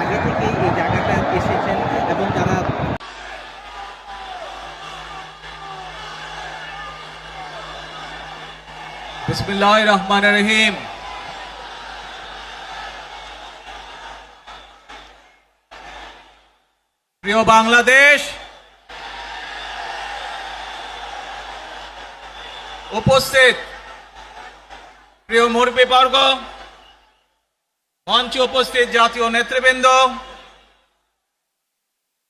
আগে থেকেই এই জায়গাটা এসেছেন এবং তারা বিসমিল্লাহির রহমানির রহিম। প্রিয় বাংলাদেশ, উপস্থিত প্রিয় মুরব্বীবর্গ, মঞ্চে উপস্থিত জাতীয় নেতৃবৃন্দ,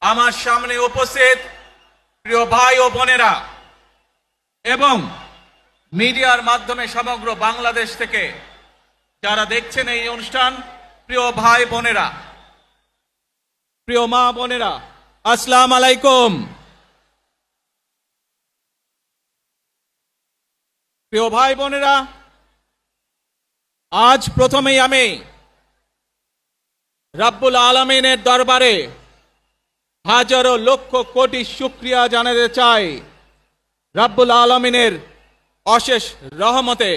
আমার সামনে উপস্থিত প্রিয় ভাই ও বোনেরা এবং মিডিয়ার মাধ্যমে সমগ্র বাংলাদেশ থেকে যারা দেখছেন এই অনুষ্ঠান, প্রিয় ভাই বোনেরা, প্রিয় মা বোনেরা, আসসালামু আলাইকুম। প্রিয় ভাই বোনেরা, আজ প্রথমেই আমি রব্বুল আলামিনের দরবারে হাজারো লক্ষ কোটি শুকরিয়া জানাতে চাই। রব্বুল আলামিনের অশেষ রহমতে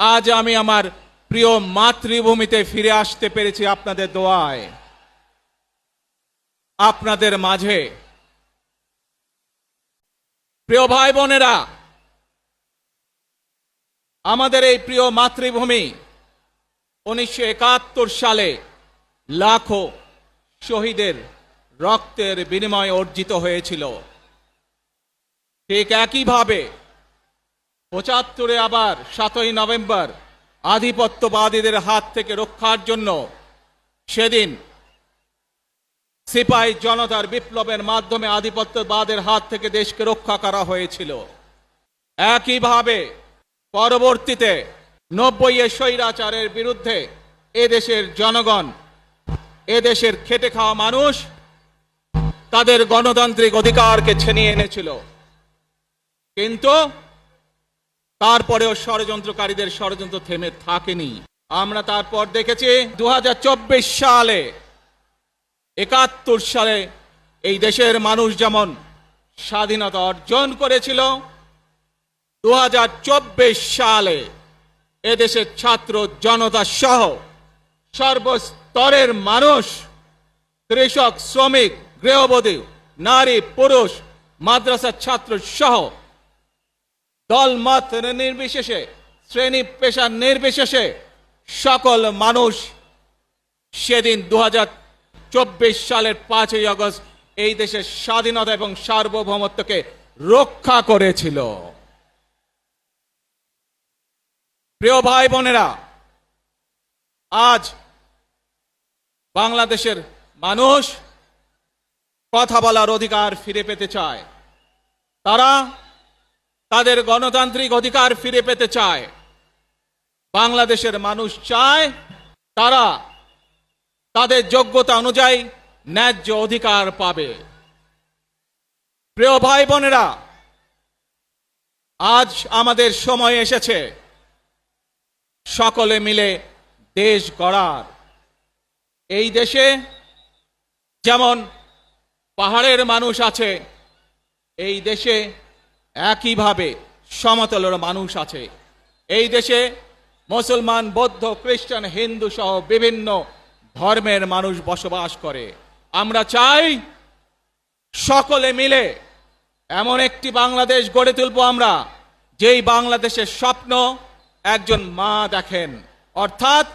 আজ আমি আমার প্রিয় মাতৃভূমিতে ফিরে আসতে পেরেছি আপনাদের দোয়ায়, আপনাদের মাঝে। প্রিয় ভাই বোনেরা, আমাদের এই প্রিয় মাতৃভূমি 1971 সালে লাখো শহীদের রক্তের বিনিময়ে অর্জিত হয়েছিল। ঠিক একইভাবে 75-এ আবার 7ই নভেম্বর আধিপত্যবাদীদের হাত থেকে রক্ষার জন্য সেদিন সিপাহী জনতার বিপ্লবের মাধ্যমে আধিপত্যবাদের হাত থেকে দেশকে রক্ষা করা হয়েছিল। একইভাবে পরবর্তীতে 90-এ স্বৈরাচারের বিরুদ্ধে এদেশের জনগণ, এদেশের খেটে খাওয়া মানুষ তাদের গণতান্ত্রিক অধিকারকে ছিনিয়ে এনেছিল। কিন্তু তারপরেও ষড়যন্ত্রকারীদের ষড়যন্ত্র থেমে থাকেনি। আমরা তারপর দেখেছি 2024 সালে, 71 সালে এই দেশের মানুষ যেমন স্বাধীনতা অর্জন করেছিল, 2024 সালে এদেশের ছাত্র জনতা সহ সর্বস্তরের মানুষ, কৃষক, শ্রমিক, গৃহবধূ, নারী, পুরুষ, মাদ্রাসার ছাত্র সহ দলমত নির্বিশেষে, শ্রেণী পেশা নির্বিশেষে সকল মানুষ সেদিন 2024 সালের 5ই আগস্ট এই দেশের স্বাধীনতা এবং সার্বভৌমত্বকে রক্ষা করেছিল। প্রিয় ভাই বোনেরা, আজ বাংলাদেশের মানুষ কথা বলার অধিকার ফিরে পেতে চায়, তারা তাদের গণতান্ত্রিক অধিকার ফিরে পেতে চায়। বাংলাদেশের মানুষ চায় তারা তাদের যোগ্যতা অনুযায়ী ন্যায্য অধিকার পাবে। প্রিয় ভাই বোনেরা, আজ আমাদের সময় এসেছে সকলে মিলে দেশ গড়ার। এই দেশে যেমন পাহাড়ের মানুষ আছে, এই দেশে একইভাবে সমতলের মানুষ আছে। এই দেশে মুসলমান, বৌদ্ধ, খ্রিস্টান, হিন্দু সহ বিভিন্ন ধর্মের মানুষ বসবাস করে। আমরা চাই সকলে মিলে এমন একটি বাংলাদেশ গড়ে তুলব আমরা, যেই বাংলাদেশের স্বপ্ন একজন মা দেখেন, অর্থাৎ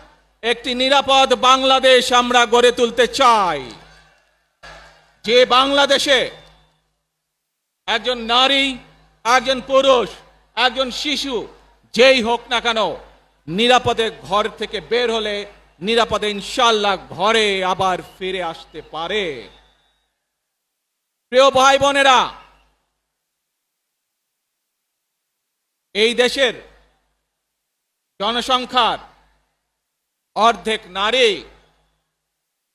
একটি নিরাপদ বাংলাদেশ আমরা গড়ে তুলতে চাই। যে বাংলাদেশে একজন নারী, একজন পুরুষ, একজন শিশু যেই হোক না কেন নিরাপদে ঘর থেকে বের হলে নিরাপদে ইনশাআল্লাহ ঘরে আবার ফিরে আসতে পারে। প্রিয় ভাই বোনেরা, এই দেশের জনসংখ্যার অর্ধেক নারী,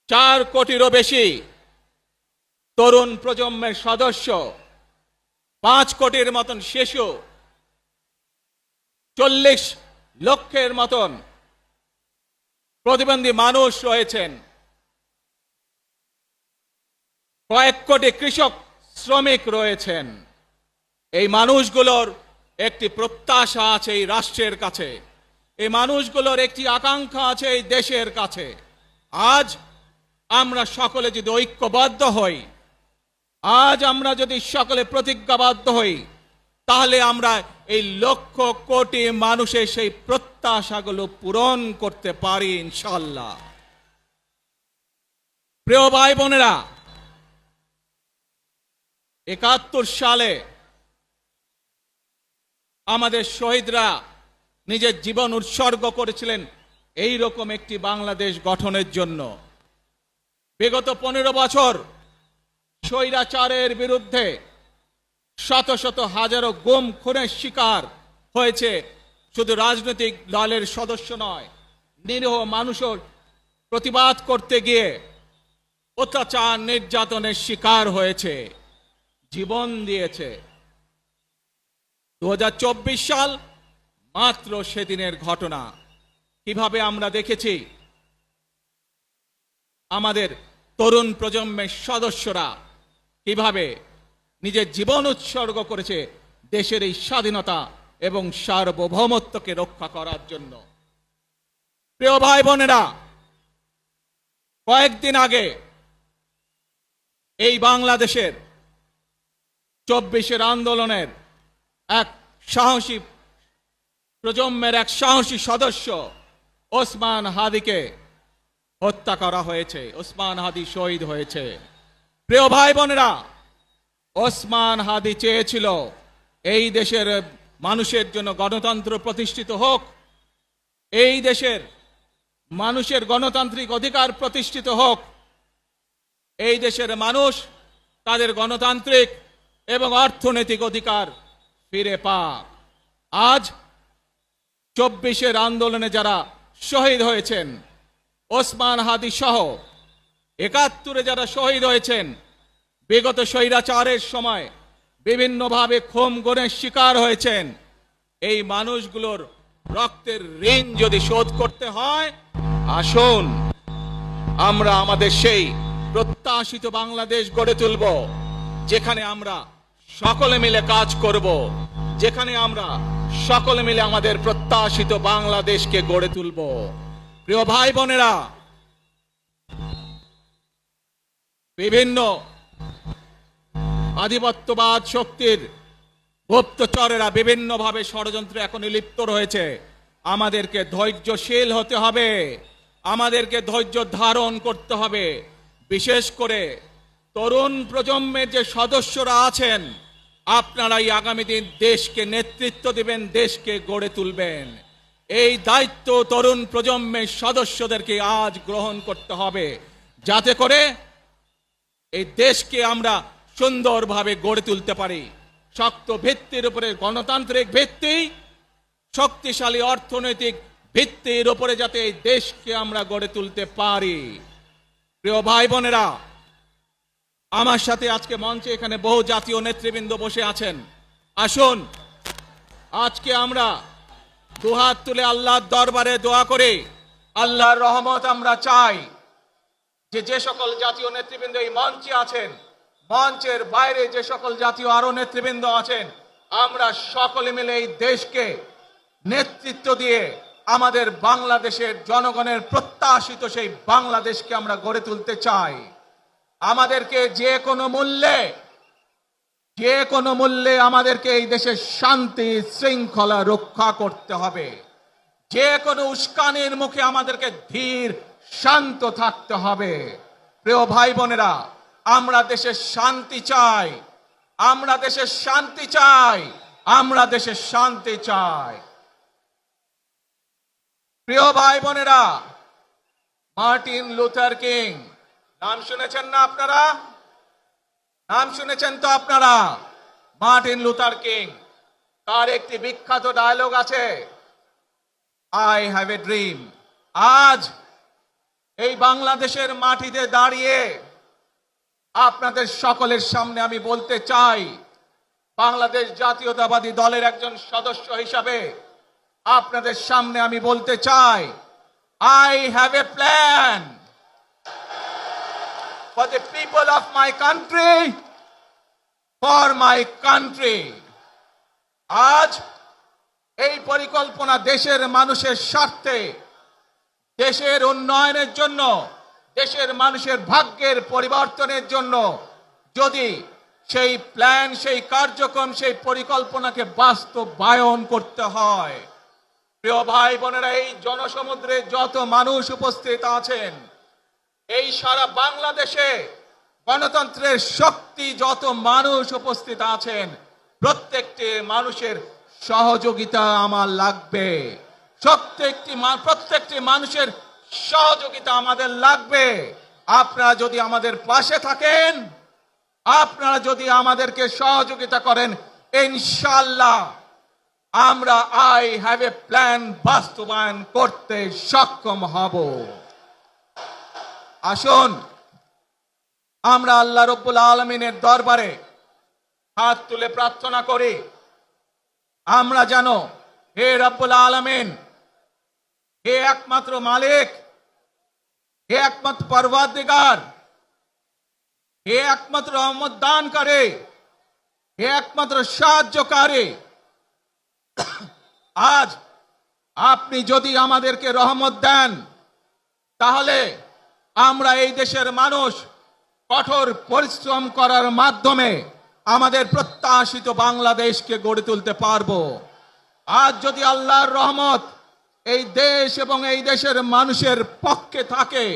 4 কোটিরও বেশি তরুণ প্রজন্মের সদস্য, 5 কোটির মতন শিশু, 40 লক্ষের মতন প্রতিবন্ধী মানুষ রয়েছেন, কয়েক কোটি কৃষক, শ্রমিক রয়েছেন। এই মানুষগুলোর একটি প্রত্যাশা আছে এই রাষ্ট্রের কাছে, এই মানুষগুলোর একটি আকাঙ্ক্ষা আছে এই দেশের কাছে। আজ আমরা সকলে যদি ঐক্যবদ্ধ হই, আজ আমরা যদি সকলে প্রতিজ্ঞাবদ্ধ হই, তাহলে আমরা এই লক্ষ কোটি মানুষের সেই প্রত্যাশাগুলো পূরণ করতে পারি ইনশাআল্লাহ। প্রিয় ভাই বোনেরা, ৭১ সালে আমাদের শহীদরা নিজের জীবন উৎসর্গ করেছিলেন এই রকম একটি বাংলাদেশ গঠনের জন্য। বিগত 15 বছর স্বৈরাচারের বিরুদ্ধে শত শত হাজারো গুম খুনের শিকার হয়েছে শুধু রাজনৈতিক দলের সদস্য নয়, নিরীহ মানুষের প্রতিবাদ করতে গিয়ে অত্যাচার নির্যাতনের শিকার হয়েছে, জীবন দিয়েছে। 2024 সাল মাত্র সেদিনের ঘটনা। কিভাবে আমরা দেখেছি আমাদের তরুণ প্রজন্মের সদস্যরা কিভাবে নিজের জীবন উৎসর্গ করেছে দেশের এই স্বাধীনতা এবং সার্বভৌমত্বকে রক্ষা করার জন্য। প্রিয় ভাই বোনেরা, কয়েকদিন আগে এই বাংলাদেশের 24 আন্দোলনের এক সাহসী প্রজন্মের এক সাহসী সদস্য ওসমান হাদিকে হত্যা করা হয়েছে। ওসমান হাদি শহীদ হয়েছে। প্রিয় ভাই বোনেরা, ওসমান হাদি চেয়েছিল এই দেশের মানুষের জন্য গণতন্ত্র প্রতিষ্ঠিত হোক, এই দেশের মানুষের গণতান্ত্রিক অধিকার প্রতিষ্ঠিত হোক, এই দেশের মানুষ তাদের গণতান্ত্রিক এবং অর্থনৈতিক অধিকার ফিরে পাক। আজ 24 আন্দোলনে যারা শহীদ হয়েছেন, ওসমান হাদি সহ 71 যারা শহীদ হয়েছেন, বিগত স্বৈরাচারের সময় বিভিন্নভাবে খুন গুমের শিকার হয়েছেন, এই মানুষগুলোর রক্তের ঋণ যদি শোধ করতে হয়, আসুন আমরা আমাদের সেই প্রত্যাশিত বাংলাদেশ গড়ে তুলব, যেখানে আমরা সকলে মিলে কাজ করব, যেখানে আমরা সকলে মিলে আমাদের প্রত্যাশিত বাংলাদেশকে গড়ে তুলব। প্রিয় ভাই বোনেরা, বিভিন্ন আধিপত্যবাদ শক্তির গুপ্তচরেরা বিভিন্নভাবে ষড়যন্ত্রে এখন লিপ্ত রয়েছে। আমাদেরকে ধৈর্যশীল হতে হবে, আমাদেরকে ধৈর্য ধারণ করতে হবে। বিশেষ করে তরুণ প্রজন্মের যে সদস্যরা আছেন, আপনারাই আগামী দিন দেশকে নেতৃত্ব দিবেন, দেশকে গড়ে তুলবেন। এই দায়িত্ব তরুণ প্রজন্মের সদস্যদেরকে আজ গ্রহণ করতে হবে, যাতে করে এই দেশকে আমরা সুন্দরভাবে গড়ে তুলতে পারি। শক্ত ভিত্তির উপরে গণতান্ত্রিক ভিত্তি, শক্তিশালী অর্থনৈতিক ভিত্তির উপরে যাতে এই দেশকে আমরা গড়ে তুলতে পারি। প্রিয় ভাই বোনেরা, আমার সাথে আজকে মঞ্চে এখানে বহু জাতীয় নেতৃবৃন্দ বসে আছেন। আসুন আজকে আমরা দুহাত তুলে আল্লাহর দরবারে দোয়া করে আল্লাহর রহমত আমরা চাই। যে সকল জাতীয় নেতৃবৃন্দ এই মঞ্চে আছেন, মঞ্চের বাইরে যে সকল জাতীয় আরো নেতৃবৃন্দ আছেন, আমরা সকলে মিলে এই দেশকে নেতৃত্ব দিয়ে আমাদের বাংলাদেশের জনগণের প্রত্যাশিত সেই বাংলাদেশকে আমরা গড়ে তুলতে চাই। আমাদেরকে যে কোনো মূল্যে আমাদেরকে এই দেশের শান্তি শৃঙ্খলা রক্ষা করতে হবে। যে কোনো উস্কানির মুখে আমাদেরকে ধীর শান্ত থাকতে হবে। প্রিয় ভাই বোনেরা, আমরা দেশের শান্তি চাই, আমরা দেশের শান্তি চাই, আমরা দেশের শান্তি চাই। প্রিয় ভাই বোনেরা, মার্টিন লুথার কিং নাম শুনেছেন না আপনারা? নাম শুনেছেন তো আপনারা? মার্টিন লুথার কিং, তার একটি বিখ্যাত ডায়লগ আছে, আই হ্যাভ এ ড্রিম। আজ এই বাংলাদেশের মাটিতে দাঁড়িয়ে আপনাদের সকলের সামনে আমি বলতে চাই, বাংলাদেশ জাতীয়তাবাদী দলের একজন সদস্য হিসাবে আপনাদের সামনে আমি বলতে চাই, I have a plan for the people of my country, for my country. আজ এই পরিকল্পনা দেশের মানুষের স্বার্থে, দেশের উন্নয়নের জন্য, দেশের মানুষের ভাগ্যের পরিবর্তনের জন্য যদি সেই প্ল্যান, সেই কার্যক্রম, সেই পরিকল্পনাকে বাস্তবায়ন করতে হয়, প্রিয় ভাই বোনেরা, এই জনসমুদ্রে যত মানুষ উপস্থিত আছেন, এই সারা বাংলাদেশে গণতন্ত্রের শক্তি যত মানুষ উপস্থিত আছেন, প্রত্যেকটি মানুষের সহযোগিতা আমার লাগবে। প্রত্যেকটি মানুষের সহযোগিতা আমাদের লাগবে। আপনারা যদি আমাদের পাশে থাকেন, আপনারা যদি আমাদেরকে সহযোগিতা করেন, ইনশাআল্লাহ আমরা আই হ্যাভ এ প্ল্যান বাস্তবায়ন করতে সক্ষম হব। আসুন আমরা আল্লাহ রাব্বুল আলামিনের দরবারে হাত তুলে প্রার্থনা করি, আমরা জানো হে রাব্বুল আলামিন, হে একমাত্র মালিক, হে একমাত্র পরওয়ারদিগার, হে একমাত্র রহমত দানকারী, হে একমাত্র সাহায্যকারী, আজ আপনি যদি আমাদেরকে রহমত দেন, তাহলে আমরা এই দেশের মানুষ কঠোর পরিশ্রম করার মাধ্যমে আমাদের প্রত্যাশিত বাংলাদেশকে গড়ে তুলতে পারবো। আজ যদি আল্লাহর রহমত এই দেশ এবং এই দেশের মানুষের পক্ষে থাকে,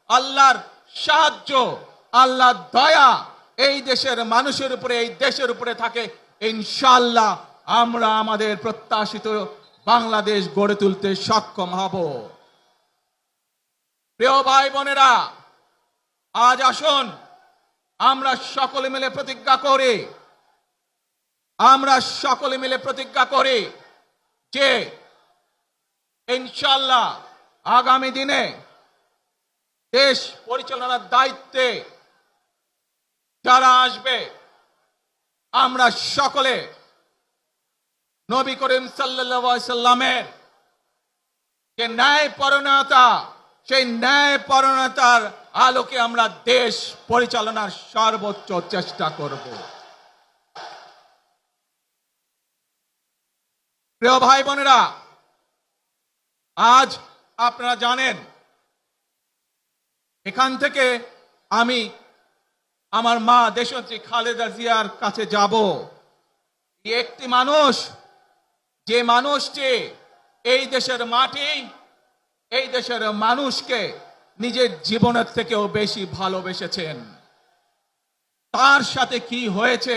আল্লাহর সাহায্য, আল্লাহর দয়া এই দেশের মানুষের উপরে, এই দেশের উপরে থাকে, ইনশাআল্লাহ আমরা আমাদের প্রত্যাশিত বাংলাদেশ গড়ে তুলতে সক্ষম হব। প্রিয় ভাই বোনেরা, আজ আসুন আমরা সকলে মিলে প্রতিজ্ঞা করি, আমরা সকলে মিলে প্রতিজ্ঞা করি যে ইনশাআল্লাহ আগামী দিনে দেশ পরিচালনার দায়িত্বে যারা আসবে, আমরা সকলে নবী করিম সাল্লাল্লাহু আলাইহি সাল্লামের যে ন্যায়পরায়ণতা, সেই ন্যায়পরায়ণতার আলোকে আমরা দেশ পরিচালনার সর্বোচ্চ চেষ্টা করব। প্রিয় ভাই বোনেরা, আজ আপনারা জানেন এখান থেকে আমি আমার মা দেশনেত্রী খালেদা জিয়ার কাছে যাব। একটি মানুষ, যে মানুষটি এই দেশের মাটি, এই দেশের মানুষকে নিজের জীবনের থেকেও বেশি ভালোবেসেছেন, তার সাথে কি হয়েছে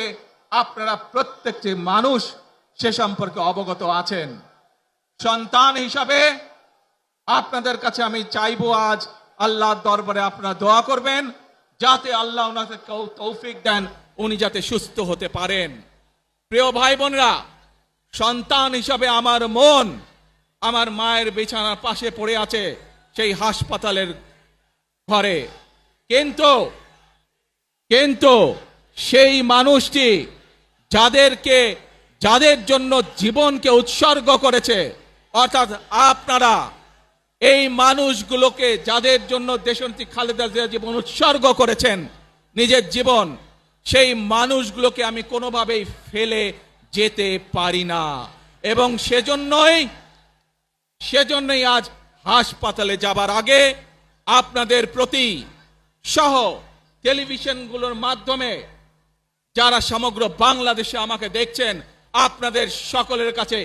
আপনারা প্রত্যেকটি মানুষ সে সম্পর্কে অবগত আছেন। সন্তান হিসাবে আপনাদের কাছে আমি চাইবো, আজ আল্লাহর দরবারে আপনারা দোয়া করবেন যাতে আল্লাহ ওনাকে তৌফিক দেন, উনি যাতে সুস্থ হতে পারেন। প্রিয় ভাই বোনেরা, সন্তান হিসাবে আমার মন আমার মায়ের বিছানার পাশে পড়ে আছে সেই হাসপাতালের ঘরে, কিন্তু সেই মানুষটি যাদের জন্য জীবনকে উৎসর্গ করেছে, অর্থাৎ আপনারা এই মানুষগুলোকে, যাদের জন্য দেশনেত্রী খালেদা জিয়া জীবন উৎসর্গ করেছেন নিজের জীবন, সেই মানুষগুলোকে আমি কোনোভাবেই ফেলে যেতে পারি না। এবং সেজন্যই আজ হাসপাতালে যাবার আগে আপনাদের প্রতি সহ টেলিভিশনগুলোর মাধ্যমে যারা সমগ্র বাংলাদেশে আমাকে দেখছেন, আপনাদের সকলের কাছে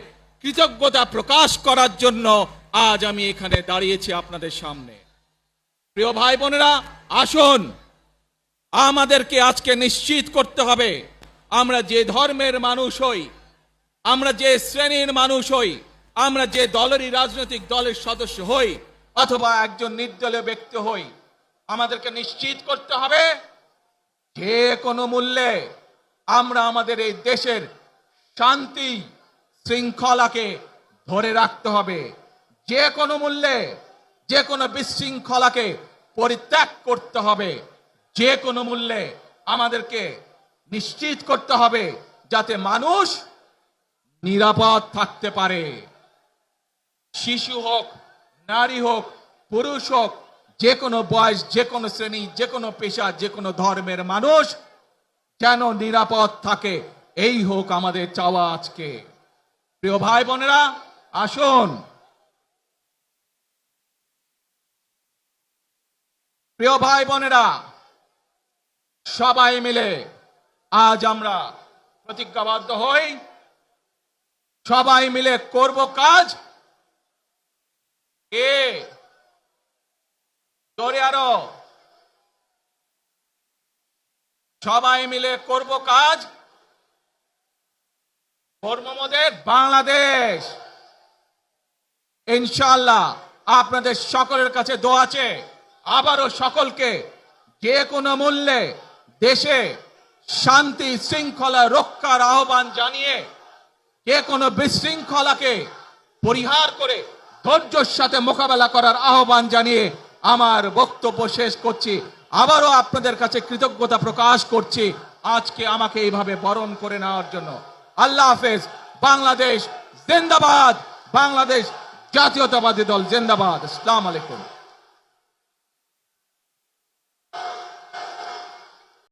কৃতজ্ঞতা প্রকাশ করার জন্য আজ আমি এখানে দাঁড়িয়েছি আপনাদের সামনে। প্রিয় ভাই বোনেরা, আসুন আমাদেরকে আজকে নিশ্চিত করতে হবে, আমরা যে ধর্মের মানুষ হই, আমরা যে শ্রেণীর মানুষ হই, আমরা যে দলেরই রাজনৈতিক দলের সদস্য হই অথবা একজন নির্দলীয় ব্যক্তি হই, আমাদেরকে নিশ্চিত করতে হবে যে কোনো মূল্যে আমরা আমাদের এই দেশের শান্তি শৃঙ্খলাকে ধরে রাখতে হবে। যে কোনো মূল্যে যে কোনো বিশৃঙ্খলাকে পরিত্যাগ করতে হবে। যে কোনো মূল্যে আমাদেরকে নিশ্চিত করতে হবে যাতে মানুষ নিরাপদ থাকতে পারে। শিশু হোক, নারী হোক, পুরুষ হোক, যে কোনো বয়স, যে কোনো শ্রেণী, যে কোনো পেশা, যে কোনো ধর্মের মানুষ যেন নিরাপদ থাকে, এই হোক আমাদের চাওয়া আজকে। প্রিয় ভাই বোনেরা, আসুন প্রিয় ভাই বোনেরা, সবাই মিলে আজ আমরা প্রতিজ্ঞাবদ্ধ হই, সবাই মিলে করব কাজ। কে জোরে আরো, সবাই মিলে করব কাজ, করব মোদের বাংলাদেশ। ইনশাআল্লাহ আপনাদের সকলের কাছে দোয়া আছে, আবারও সকলকে যে কোনো মূল্যে দেশে শান্তি শৃঙ্খলা রক্ষার আহ্বান জানিয়ে যে কোনো বিশৃঙ্খলাকে পরিহার করে ধৈর্যের সাথে মোকাবেলা করার আহ্বান জানিয়ে আমার বক্তব্য শেষ করছি। আবারও আপনাদের কাছে কৃতজ্ঞতা প্রকাশ করছি আজকে আমাকে এইভাবে বরণ করে নেওয়ার জন্য। আল্লাহ হাফেজ। বাংলাদেশ জিন্দাবাদ, বাংলাদেশ জাতীয়তাবাদী দল জিন্দাবাদ। আসসালামু আলাইকুম।